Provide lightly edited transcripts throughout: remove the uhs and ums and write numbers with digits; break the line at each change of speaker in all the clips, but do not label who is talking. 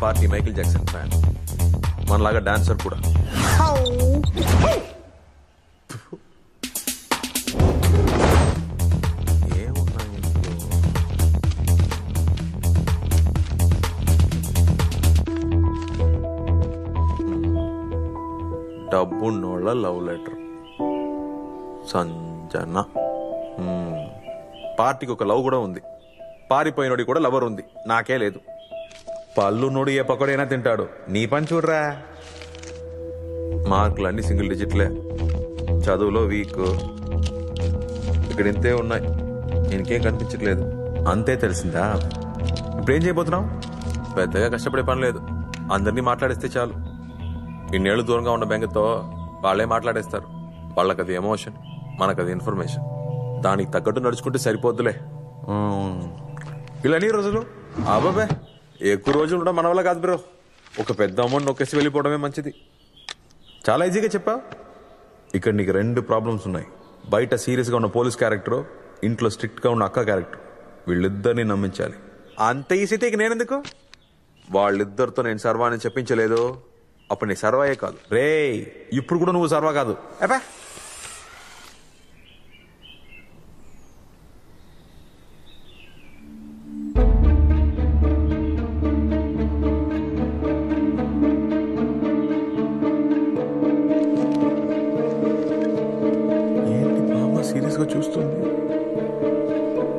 Party Michael Jackson fan, మనలాగా dancer కూడా. డబ్బున్నోళ్ళ love letter. Sanjana. పార్టీకి ఒక లవ్ కూడా ఉంది. పారిపోయినోడి కూడా లవర్ ఉంది, నాకే లేదు. పళ్ళున్నోడు ఏ పకోడైనా తింటాడు, నీ పని చూడరా. మార్కులన్నీ సింగిల్ డిజిట్లే, చదువులో వీక్. ఇక్కడ ఇంతే ఉన్నాయి, ఇంకేం కనిపించట్లేదు. అంతే తెలిసిందా? ఇప్పుడేం చేయబోతున్నావు? పెద్దగా కష్టపడే పని లేదు, అందరినీ మాట్లాడేస్తే చాలు. ఇన్నేళ్లు దూరంగా ఉన్న బెంగతో వాళ్ళే మాట్లాడేస్తారు. వాళ్ళకది ఎమోషన్, మనకది ఇన్ఫర్మేషన్. దానికి తగ్గట్టు నడుచుకుంటే సరిపోద్దులే. ఇలా ఎన్ని రోజులు? అబ్బాబే, ఎక్కువ రోజులు ఉండడం మన వల్ల కాదు బ్రో. ఒక పెద్ద అమౌంట్ నొక్కేసి వెళ్ళిపోవడమే మంచిది. చాలా ఈజీగా చెప్పావు. ఇక్కడ నీకు 2 ప్రాబ్లమ్స్ ఉన్నాయి. బయట సీరియస్గా ఉన్న పోలీస్ క్యారెక్టర్, ఇంట్లో స్ట్రిక్ట్గా ఉన్న అక్క క్యారెక్టర్. వీళ్ళిద్దరిని నమ్మించాలి. అంత ఈజీతే ఇక నేనెందుకు? వాళ్ళిద్దరితో నేను సర్వాన్ని చెప్పించలేదు, అప్పుడు నీ సర్వాయే కాదు రే. ఇప్పుడు కూడా నువ్వు సర్వా కాదు. అబ్బా, ఏంటి బామ్మ సీరియస్ గా చూస్తుంది?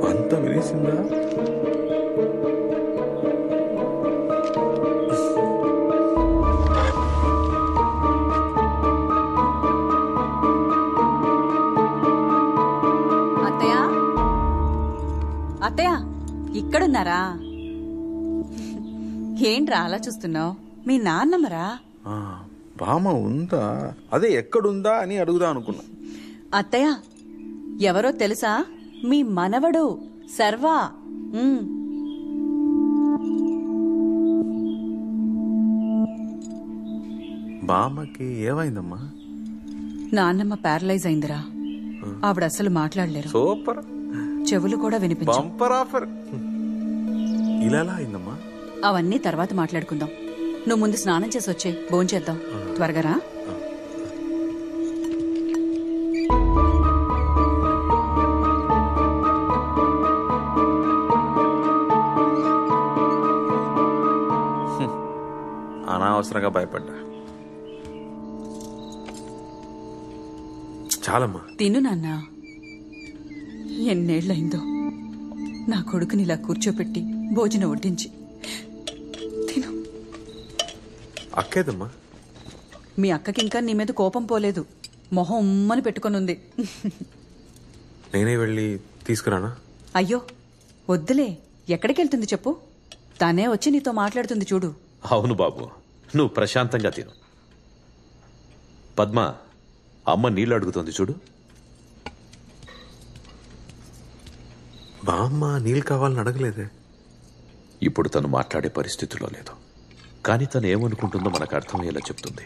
అంతా వినేసిందా?
అత్తయ్య, ఇక్కడున్నారా? ఏంట్రా అలా చూస్తున్నావు? మీ నాన్నమ్మరా?
బామ్మ ఉందా? అదే ఎక్కడుందా అని అడుగుదా అనుకున్నా.
అత్తయ్య, ఎవరో తెలుసా? మీ మనవడు సర్వా.
బామ్మకి ఏమైందమ్మా?
నాన్నమ్మ ప్యారలైజ్ అయిందిరా. ఆవిడ అసలు మాట్లాడలేరు.
సూపర్.
చెవులు కూడా వినిపించవు.
Bumper offer. ఇలా అయిందమ్మా?
అవన్నీ తర్వాత మాట్లాడుకుందాం. నువ్వు ముందు స్నానం చేసి వచ్చే, భోంచేద్దాం. త్వరగా రా.
అనవసరంగా భయపడ్డా. చాలమ్మా.
తిను నాన్న. ఎన్నేళ్లయిందో నా కొడుకుని ఇలా కూర్చోపెట్టి భోజనం వడ్డించి. తిను.
అక్కేదమ్మా?
మీ అక్కకి ఇంకా నీ మీద కోపం పోలేదు. మొహం ఉమ్మని పెట్టుకొనుంది.
నేనే వెళ్ళి తీసుకురానా?
అయ్యో వద్దులే. ఎక్కడికి వెళ్తుంది చెప్పు? తనే వచ్చి నీతో మాట్లాడుతుంది చూడు.
అవును బాబు, నువ్వు ప్రశాంతంగా తిను. పద్మ, అమ్మ నీళ్ళు అడుగుతోంది చూడు.
బామ్మ నీళ్ళు కావాలని అడగలేదే.
ఇప్పుడు తను మాట్లాడే పరిస్థితిలో లేదు, కానీ తను ఏమనుకుంటుందో మనకు అర్థమయ్యేలా చెప్తుంది.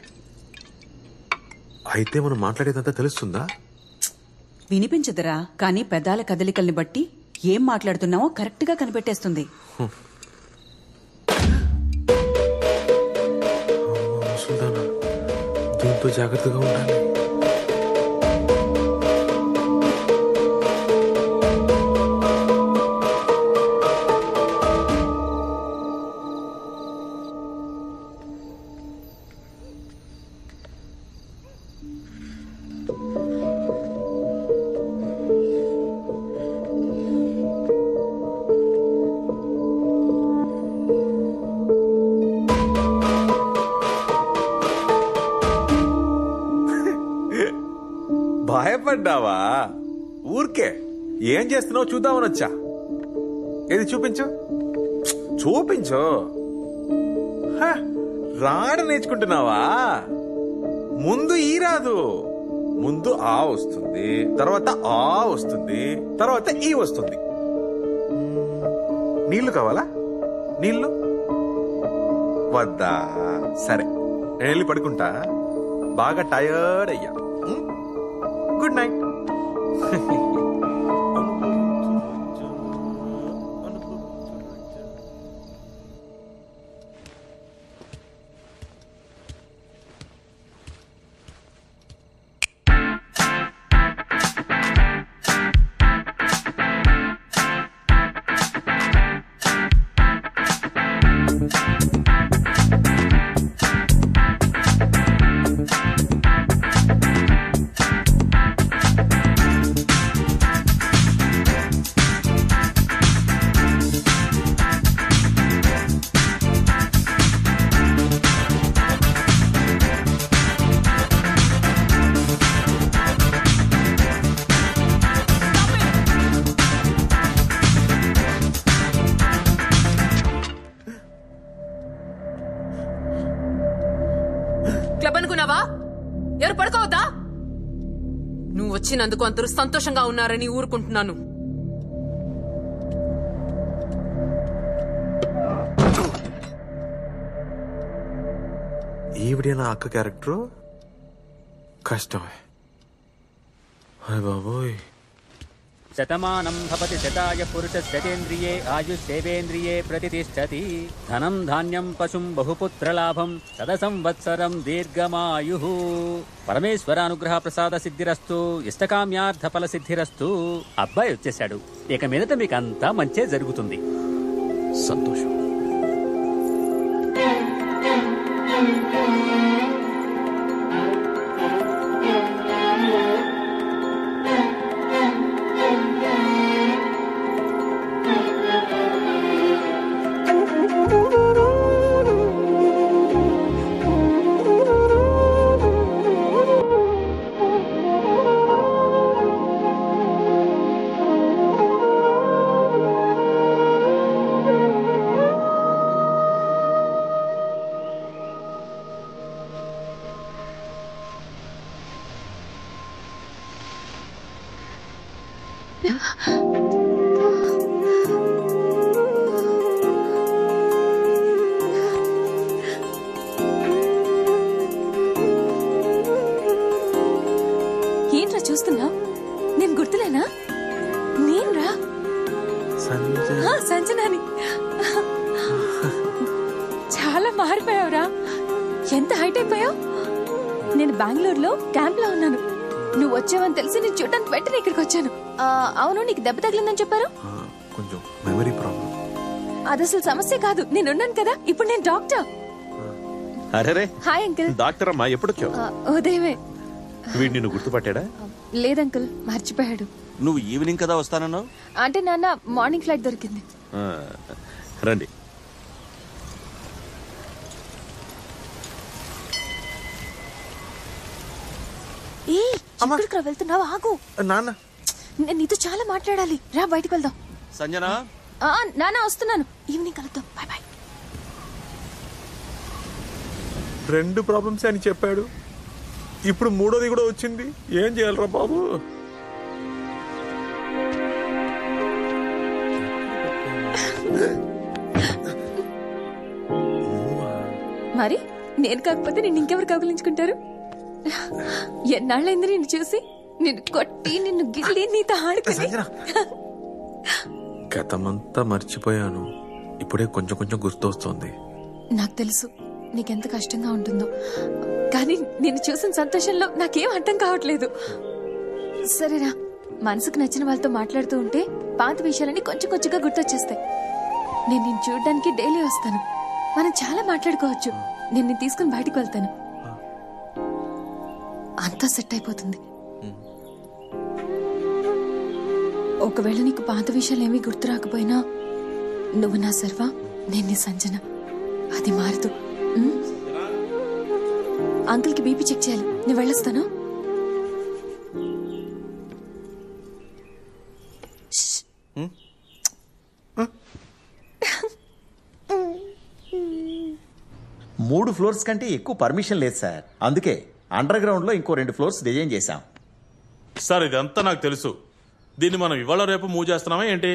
అయితే మనం మాట్లాడేదంతా తెలుస్తుందా?
వినిపించదురా, కానీ పెదాల కదలికల్ని బట్టి ఏం మాట్లాడుతున్నావో కరెక్ట్ గా కనిపెట్టేస్తుంది.
దీంతో జాగ్రత్తగా ఉండాలి. భయపడ్డావా? ఊరికే ఏం చేస్తున్నావు చూద్దామని వచ్చా. ఏది చూపించు, చూపించు. రాడ నేర్చుకుంటున్నావా? ముందు ఈ రాదు, ముందు ఆ వస్తుంది, తర్వాత ఆ వస్తుంది, తర్వాత ఈ వస్తుంది. నీళ్లు కావాలా? నీళ్లు వద్దా? సరే, నేను వెళ్ళి పడుకుంటా. బాగా టయర్డ్ అయ్యా. Good night.
చెప్పనుకున్నావా? ఎవరు పడుకోవద్దా? నువ్వు వచ్చినందుకు అందరూ సంతోషంగా ఉన్నారని ఊరుకుంటున్నాను.
ఈవిడే నా అక్క క్యారెక్టరు కష్టమే. హాయ్ బాబోయ్.
శతమానం భవతి శతాయ పురుషస్యతేంద్రియే ఆయుష్యేవేంద్రియే ప్రతిష్టతి. ధనం ధాన్యం పశుం బహుపుత్రలాభం శత సంవత్సరం దీర్ఘమాయు. పరమేశ్వర అనుగ్రహ ప్రసాద సిద్ధిరస్తు. ఇష్టకామ్యార్థ ఫల సిద్ధిరస్తు. అబ్బాయి వచ్చేశాడు. ఇక మీదట మీకంతా మంచే జరుగుతుంది.
సంతోషం.
ఏంట్రా చూస్తున్నా? నేను గుర్తులేనా? నేనురా సంజనాని. చాలా మారిపోయావురా. ఎంత హైట్ అయిపోయావు. నేను బెంగళూరులో క్యాంప్ లో ఉన్నాను. నువ్వు వచ్చావని తెలిసి నేను చూడటానికి వెంటనే ఇక్కడికి వచ్చాను. అవును, నీకు దెబ్బ తగిలిందని చెప్పారు.
కొంచెం మెమరీ ప్రాబ్లం.
అది అసలు సమస్య కాదు. నేనున్నాను కదా. ఇప్పుడు నేను డాక్టర్.
అరే
హాయ్ అంకుల్.
డాక్టర్ అమ్మా, ఎప్పుడొచ్చావు?
ఉదయమే.
వీడు నిన్ను గుర్తుపట్టాడా?
లేదంకుల్, మర్చిపోయాడు.
నువ్వు ఈవినింగ్ కదా వస్తానన్నావు.
అంటే నాన్న మార్నింగ్ ఫ్లైట్ దొరికింది.
ఆ, రండి.
ఎక్కడికి వెళ్తున్నావు? ఆగు.
నాన్న,
నేను నీతో చాలా మాట్లాడాలి. రా, బయటికి వెళ్దాం.
సంజనా,
నాన్న వస్తున్నాను. ఈవినింగ్ కలుద్దాం. Bye bye.
2 ప్రాబ్లమ్స్ అని చెప్పాడు. ఇప్పుడు 3వది కూడా వచ్చింది. ఏం చేయాలరా బాబు?
మరి నేను కాకపోతే నిన్ను ఇంకెవరు కౌగిలించుకుంటారు? ఎన్నాళ్ళైంది నిన్ను చూసి. నిన్ను కొట్టి, నిన్ను గిల్లి, నీతో ఆడుకుని.
గతమంతా మర్చిపోయాను. ఇప్పుడే కొంచెం కొంచెం గుర్తొస్తుంది.
నాకు తెలుసు నీకెంత కష్టంగా ఉంటుందో, కానీ నిన్ను చూసిన సంతోషంలో నాకేం అర్థం కావట్లేదు. సరేరా, మనసుకు నచ్చిన వాళ్ళతో మాట్లాడుతూ ఉంటే పాత విషయాలన్నీ కొంచెం కొంచెంగా గుర్తొచ్చేస్తాయి. నేను నిన్ను చూడడానికి డైలీ వస్తాను. మనం చాలా మాట్లాడుకోవచ్చు. నేను నిన్ను తీసుకుని బయటికి వెళ్తాను. అంతా సెట్ అయిపోతుంది. ఒకవేళ నీకు పాత విషయాలేమీ గుర్తు రాకపోయినా నువ్వు నా సర్వ, నేను నీ సంజన. అది మారదు. అంకుల్ కి బీపీ చెక్ చేయాలి. నేను వెళ్ళొస్తాను.
మూడు ఫ్లోర్స్ కంటే ఎక్కువ పర్మిషన్ లేదు సార్. అందుకే అండర్ గ్రౌండ్ లో ఇంకో 2 ఫ్లోర్స్ డిజైన్ చేశాం.
సార్, ఇదంతా నాకు తెలుసు. దీన్ని మనం ఇవాళ రేపు మూవ్ చేస్తున్నామా ఏంటి?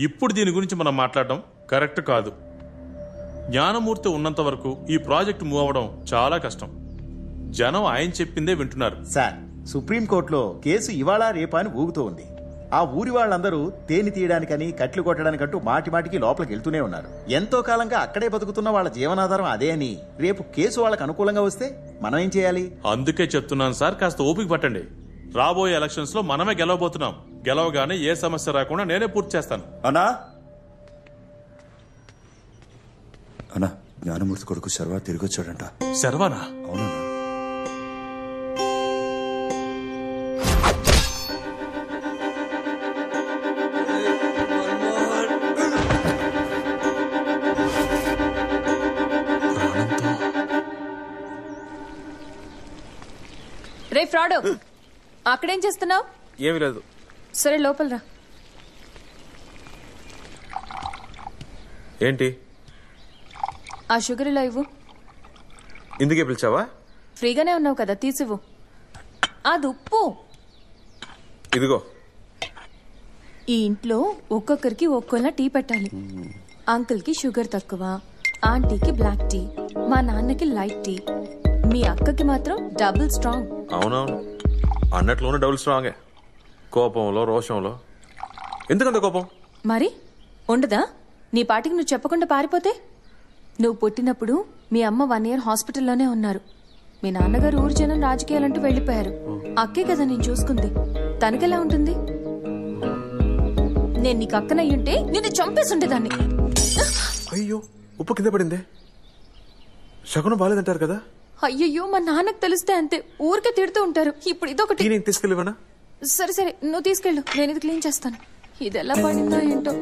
ఇప్పుడు దీని గురించి మనం మాట్లాడడం కరెక్ట్ కాదు. జ్ఞానమూర్తి ఉన్నంత వరకు ఈ ప్రాజెక్ట్ మూవ్ అవ్వడం చాలా కష్టం. జనం ఆయన చెప్పిందే వింటున్నారు.
సార్, సుప్రీంకోర్టులో కేసు ఇవాళ రేపా అని ఊగుతూ ఉంది. ఆ ఊరి వాళ్ళందరూ తేనె తీయడానికని, కట్లు కొట్టడానికంటూ మాటి మాటికి లోపలికి వెళ్తూనే ఉన్నారు. ఎంతో కాలంగా అక్కడే బతుకుతున్న వాళ్ళ జీవనాధారం అదే అని రేపు కేసు వాళ్ళకు అనుకూలంగా వస్తే మనం ఏం చేయాలి?
అందుకే చెప్తున్నాను సార్, కాస్త ఓపిక పట్టండి. రాబోయే ఎలక్షన్స్ లో మనమే గెలవబోతున్నాం. గెలవగానే ఏ సమస్య రాకుండా నేనే పూర్తి చేస్తాను.
అన్నా అన్నా, జ్ఞానమూర్తి కొడుకు శర్వా తిరిగి వచ్చాడంట.
శర్వానా?
అవునన్నా.
రే ఫ్రాడ్, అక్కడేం చేస్తున్నావు?
ఏమి లేదు.
సరే లోపల రా.
ఏంటి?
ఆ షుగర్ ఇలా ఇవ్వు.
ఇందుకే పిలిచావా?
ఫ్రీగానే ఉన్నావు కదా, తీసివ్వు. అది ఉప్పు.
ఇదిగో.
ఈ ఇంట్లో ఒక్కొక్కరికి ఒక్కోలా టీ పెట్టాలి. అంకుల్ కి షుగర్ తక్కువ, ఆంటీకి బ్లాక్ టీ, మా నాన్నకి లైట్ టీ, మీ అక్కకి మాత్రం డబుల్ స్ట్రాంగ్.
అవునవును, అన్నట్లోనే డబుల్ స్ట్రాంగే. కోపంలో రోషంలో. ఎందుకంత కోపం?
మరి ఉండదా? నీ పాటికి నువ్వు చెప్పకుండా పారిపోతే? నువ్వు పుట్టినప్పుడు మీ అమ్మ 1 year హాస్పిటల్లోనే ఉన్నారు. మీ నాన్నగారు ఊరు జనం రాజకీయాలంటూ వెళ్లిపోయారు. అక్కే కదా నేను చూసుకుంది. తనకెలా ఉంటుంది? నేను నీకు అక్కనయ్యుంటే నిన్ను చంపేసుండేదాన్ని.
అయ్యో, ఉప్పు కింద పడిందే. శకునం బాలేదంటారు కదా.
అయ్యయ్యో, మా నాన్నకు తెలిస్తే అంతే, ఊరికే తిడుతూ ఉంటారు. ఇప్పుడు ఇదొకటి.
నేను తీసుకెళ్ళివనా?
సరే సరే, నువ్వు తీసుకెళ్ళు, నేను ఇది క్లీన్ చేస్తాను. ఇది ఎలా పడిందో ఏంటో.